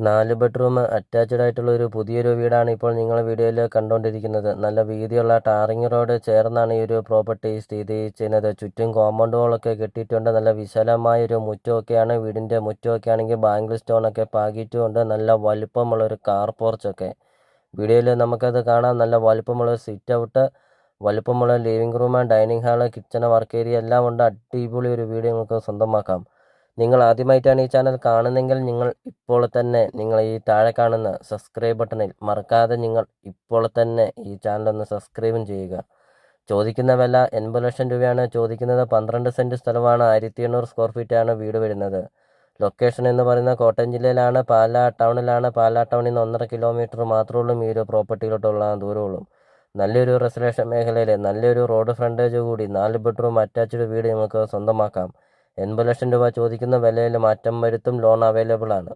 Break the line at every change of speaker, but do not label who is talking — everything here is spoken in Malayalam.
4 ബെഡ്റൂം അറ്റാച്ച്ഡ് ആയിട്ടുള്ള ഒരു പുതിയൊരു വീടാണ് ഇപ്പോൾ നിങ്ങൾ വീഡിയോയിൽ കണ്ടുകൊണ്ടിരിക്കുന്നത്. നല്ല വീതിയുള്ള ടാറിങ് റോഡ് ചേർന്നാണ് ഈ ഒരു പ്രോപ്പർട്ടി സ്ഥിതി ചെയ്യുന്നത്. ചുറ്റും കോമ്പൗണ്ട് വാളൊക്കെ കെട്ടിയിട്ടുണ്ട്. നല്ല വിശാലമായ ഒരു മുറ്റമൊക്കെയാണ്. വീടിൻ്റെ മുറ്റമൊക്കെ ആണെങ്കിൽ ബാംഗിൾ സ്റ്റോണൊക്കെ പാകിയിട്ടുമുണ്ട്. നല്ല വലുപ്പമുള്ളൊരു കാർ പോർച്ചൊക്കെ വീഡിയോയിൽ നമുക്കത് കാണാം. നല്ല വലുപ്പമുള്ള സിറ്റ് ഔട്ട്, വലുപ്പമുള്ള living room, dining hall, kitchen, work area എല്ലാം ഉണ്ട്. അടിപൊളി ഒരു വീട് നിങ്ങൾക്ക് സ്വന്തമാക്കാം. നിങ്ങൾ ആദ്യമായിട്ടാണ് ഈ ചാനൽ കാണുന്നതെങ്കിൽ ഇപ്പോൾ തന്നെ നിങ്ങൾ ഈ താഴെ കാണുന്ന സബ്സ്ക്രൈബ് ബട്ടണിൽ മറക്കാതെ നിങ്ങൾ ഇപ്പോൾ തന്നെ ഈ ചാനലൊന്ന് സബ്സ്ക്രൈബും ചെയ്യുക. ചോദിക്കുന്ന വില 80 ലക്ഷം രൂപയാണ് ചോദിക്കുന്നത്. 12 സെൻറ്റ് സ്ഥലമാണ്. 1800 സ്ക്വയർ ഫീറ്റാണ് വീട് വരുന്നത്. ലൊക്കേഷൻ എന്ന് പറയുന്നത് കോട്ടയം ജില്ലയിലാണ്, പാലാ ടൗണിലാണ്. പാലാ ടൗണിൽ നിന്ന് 1.5 കിലോമീറ്റർ മാത്രമേ ഉള്ളൂ ഈ ഒരു പ്രോപ്പർട്ടിയിലോട്ടുള്ള ദൂരമുള്ളൂ. നല്ലൊരു റെസിഡൻഷ്യൽ മേഖലയിൽ നല്ലൊരു റോഡ് ഫ്രണ്ടേജ് കൂടി 4 ബെഡ്റൂം അറ്റാച്ച്ഡ് വീട് നിങ്ങൾക്ക് സ്വന്തമാക്കാം. 80 ലക്ഷം രൂപ ചോദിക്കുന്ന വിലയിൽ മാറ്റം വരുത്തും. ലോൺ അവൈലബിൾ ആണ്.